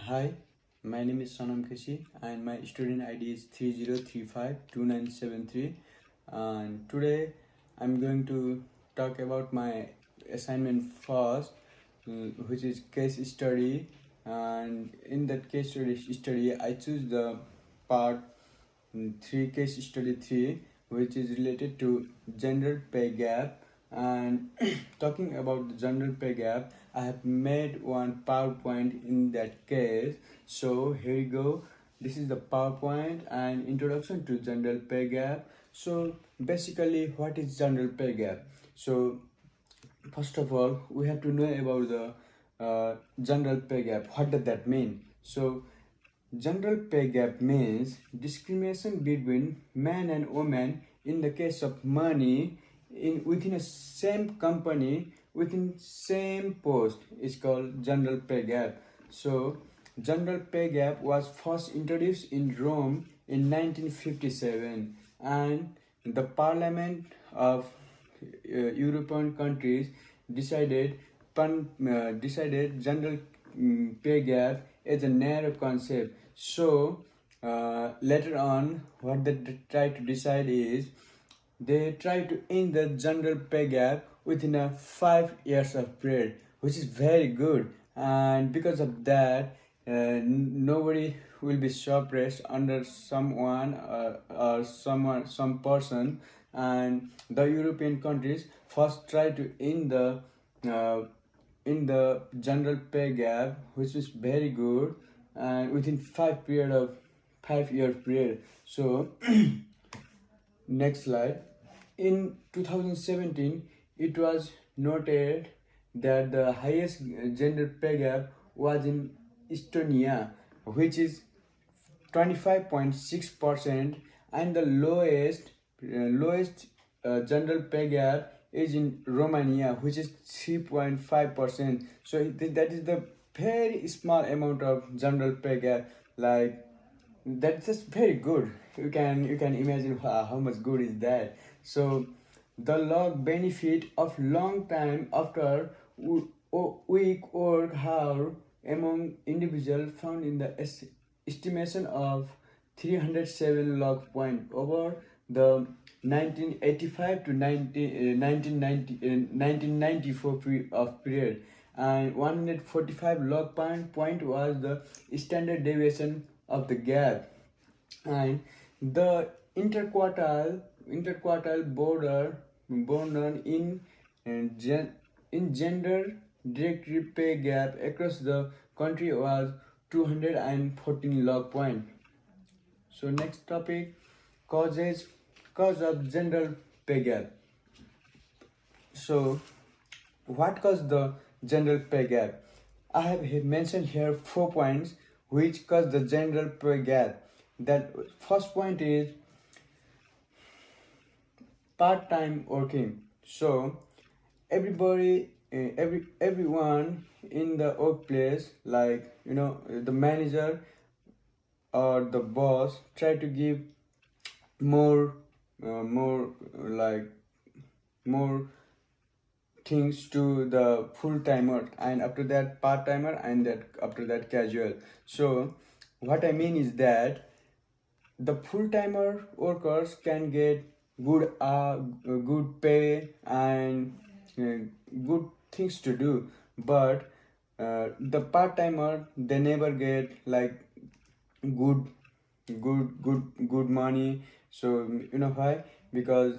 Hi, my name is Sonam Kashi and my student ID is 30352973, and today I'm going to talk about my assignment first, which is case study. And in that case study I choose the part 3, case study 3, which is related to gender pay gap. And talking about the gender pay gap, I have made one PowerPoint in that case. So here you go. This is the PowerPoint and introduction to gender pay gap. So basically, what is gender pay gap? So first of all, we have to know about the gender pay gap. What does that mean? So gender pay gap means discrimination between men and women in the case of money in within a same company within same post is called gender pay gap. So gender pay gap was first introduced in Rome in 1957, and the Parliament of European countries decided decided gender pay gap as a narrow concept. So later on, what they try to decide is they try to end the gender pay gap within a 5 years of period, which is very good. And because of that, nobody will be suppressed under someone or some person. And the European countries first try to end uh, the general pay gap, which is very good, and within 5 year period. So next slide. In 2017, it was noted that the highest gender pay gap was in Estonia, which is 25.6%, and the lowest gender pay gap is in Romania, which is 3.5%. So that is the very small amount of gender pay gap. Like, that's just very good. You can imagine how much good is that. So the log benefit of long time after week work hour among individual found in the estimation of 307 log point over the 1985 to 1994 period, and 145 log point was the standard deviation of the gap. And the interquartile border in gender direct pay gap across the country was 214 log point. So next topic, causes cause of gender pay gap. So what caused the gender pay gap? I have mentioned here 4 points which cause the gender pay gap. That first point is part-time working. So everyone in the workplace, like the manager or the boss, try to give like more things to the full timer, and after that part timer, and that after that casual. So what I mean is that the full timer workers can get good pay and uh, good things to do, but the part timer, they never get like good good money. So why? Because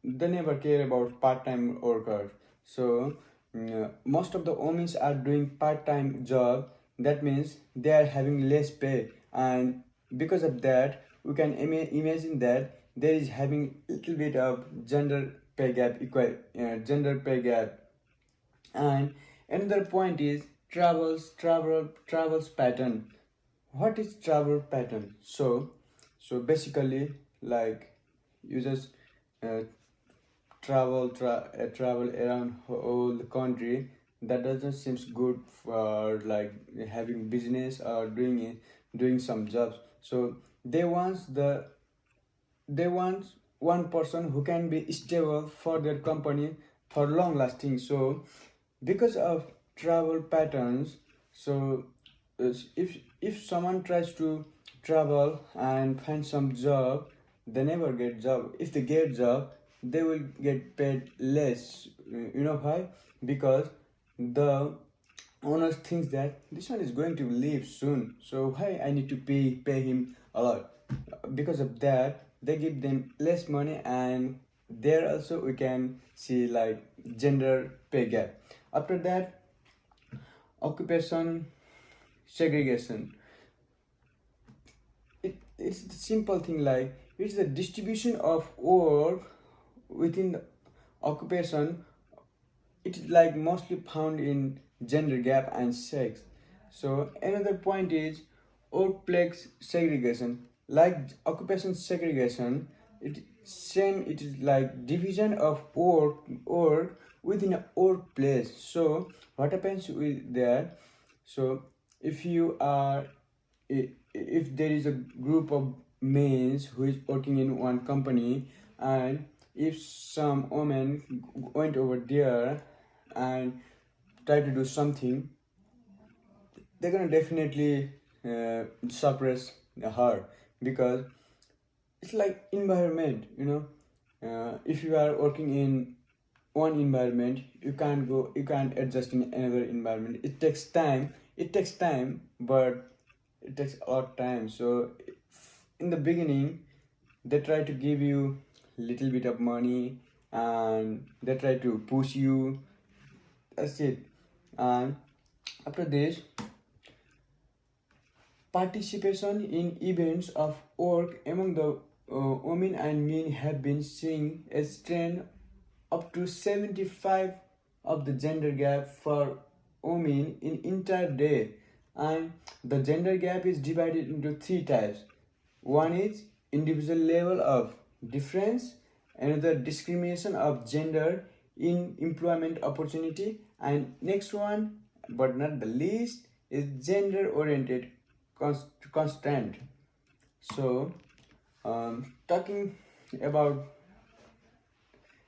they never care about part-time workers. So most of the women are doing part-time job. That means they are having less pay, and because of that, we can imagine that there is having little bit of gender pay gap. And another point is travels pattern. What is travel pattern? So basically, like, you just uh, travel around whole the country. That doesn't seems good for like having business or doing some jobs. So they want one person who can be stable for their company for long lasting. So because of travel patterns, so if someone tries to travel and find some job, they never get job. If they get job, they will get paid less. You know why? Because the owners thinks that this one is going to leave soon, so why I need to pay him a lot. Because of that, they give them less money, and there also we can see like gender pay gap. After that, occupation segregation. It's the simple thing, like it's the distribution of work within the occupation. It is like mostly found in gender gap and sex. So another point is workplace segregation. Like occupation segregation, it is like division of work within a workplace. So what happens with that? So if you are if there is a group of men who is working in one company, and if some woman went over there and try to do something, they're gonna definitely suppress her, because it's like environment, you know. If you are working in one environment, you can't adjust in another environment. It takes time, but it takes a lot of time. So in the beginning, they try to give you little bit of money, and they try to push you. That's it. And after this, participation in events of work among the women and men have been seeing a trend up to 75 of the gender gap for women in entire day. And the gender gap is divided into three types. One is individual level of difference, another discrimination of gender in employment opportunity, and next one, but not the least, is gender oriented constraint. So, talking about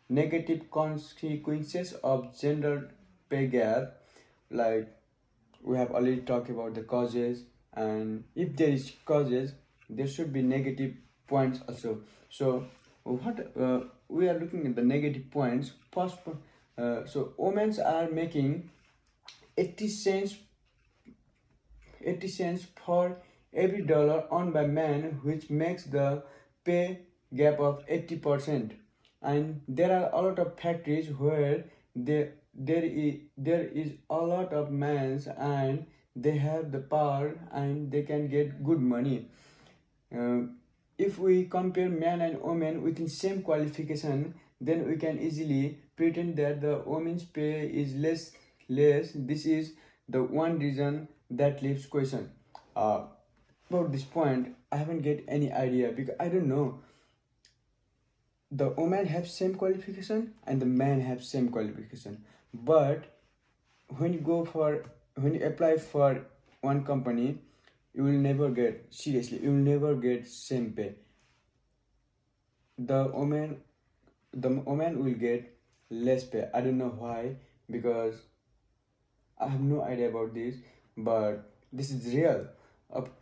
negative consequences of gender pay gap, like we have already talked about the causes, and if there is causes, there should be negative points also. So what we are looking at the negative points first. So women are making 80 cents 80 cents for every dollar earned by men, which makes the pay gap of 80%. And there are a lot of factories where there is a lot of men, and they have the power and they can get good money. uh, if we compare men and women within same qualification, then we can easily pretend that the women's pay is less. This is the one reason that leaves question. uh, about this point, I haven't get any idea, because I don't know. The women have same qualification and the men have same qualification, but when you go for when you apply for one company, you will never get, seriously, you will never get same pay. the woman the woman will get less pay. I don't know why, because I have no idea about this, but this is real.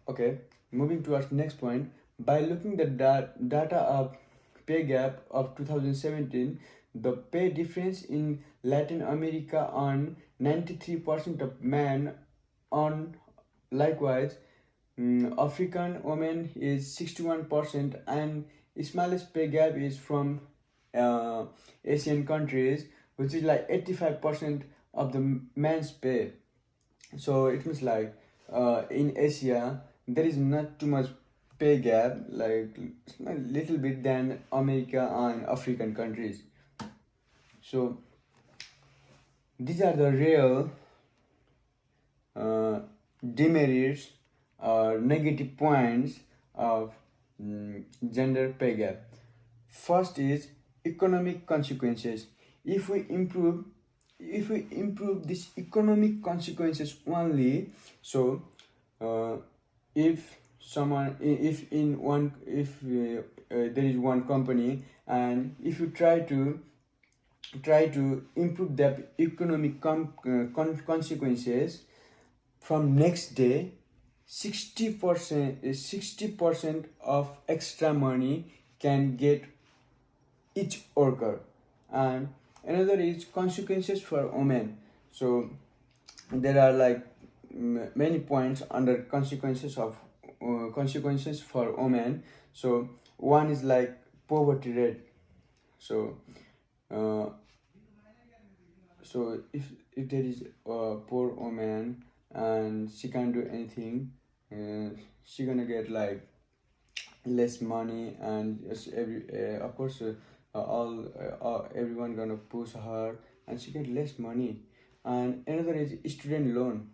Okay, moving towards next point. By looking the data of pay gap of 2017, the pay difference in Latin America on 93% of men on, likewise, African women is 61%, and smallest pay gap is from Asian countries, which is like 85% of the men's pay. So it means like in Asia there is not too much pay gap, like a little bit than America and African countries. So these are the real demerits or negative points of gender pay gap. First is economic consequences. If we improve these economic consequences only, so if someone if in one if there is one company, and if you try to improve the economic consequences, from next day 60% of extra money can get each worker. And another is consequences for women. So there are like many points under consequences for women. So one is like poverty rate. So uh, if there is a poor woman and she can't do anything, she gonna get like less money, and of course everyone gonna push her and she get less money. And another is student loan.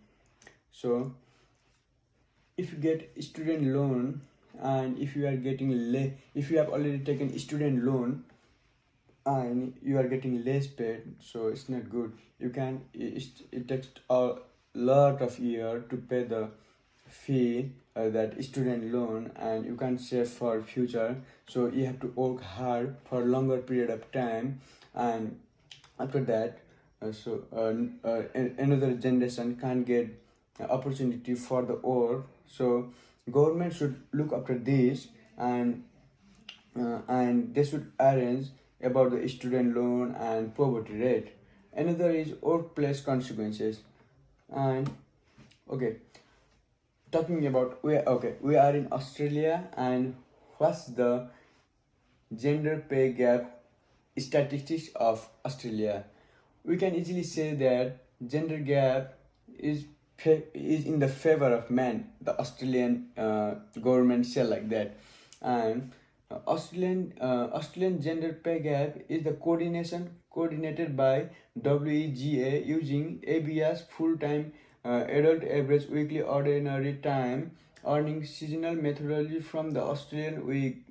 So if you get student loan, and if you are getting if you have already taken student loan and you are getting less paid, so it's not good. It takes a lot of year to pay the fee, that student loan, and you can't save for future, so you have to work hard for longer period of time. And after that, another generation can't get opportunity for the work. So government should look after this, and they should arrange about the student loan and poverty rate. Another is workplace consequences. And okay, talking about we are in Australia, and what's the gender pay gap statistics of Australia? We can easily say that gender gap is is in the favor of men. The Australian government say like that. And Australian gender pay gap is the coordinated by WEGA using ABS full-time adult average weekly ordinary time earning seasonal methodology from the Australian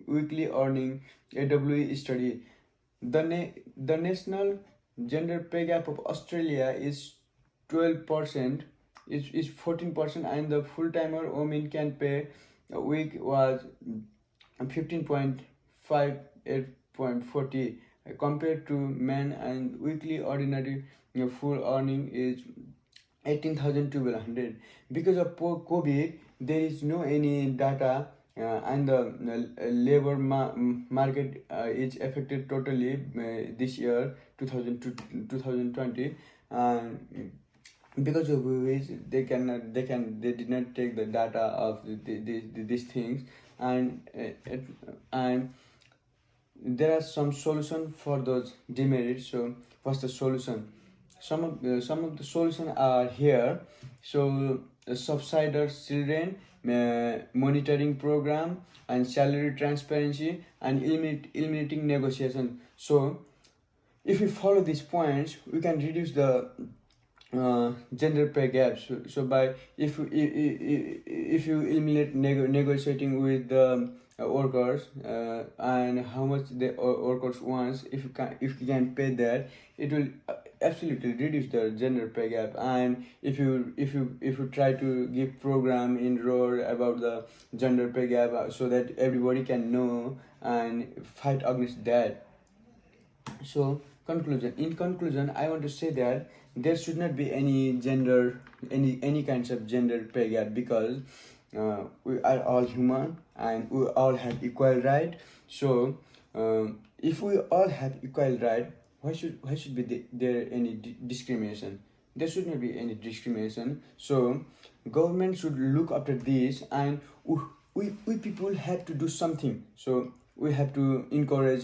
weekly earning AWE study. The national gender pay gap of Australia is 12%, is 14%, and the full-timer women can pay a week was 15.58.40 compared to men, and weekly ordinary full earning is 18,200. Because of COVID, there is no any data, and the labor market is affected totally this year 2020. And because of which they did not take the data of these things. And there are some solution for those demerits. So what's the solution? Some of the solutions are here. So subsidized children monitoring program, and salary transparency, and eliminating negotiation. So if we follow these points, we can reduce the gender pay gap. So by if you eliminate negotiating with the workers, and how much the workers wants, if you can pay that, it will absolutely reduce the gender pay gap. And if you try to give program in rural about the gender pay gap, so that everybody can know and fight against that. So in conclusion, I want to say that there should not be any kinds of gender pay gap, because we are all human and we all have equal right. So if we all have equal right, why should be there any discrimination? There should not be any discrimination. So government should look after this, and we people have to do something. So we have to encourage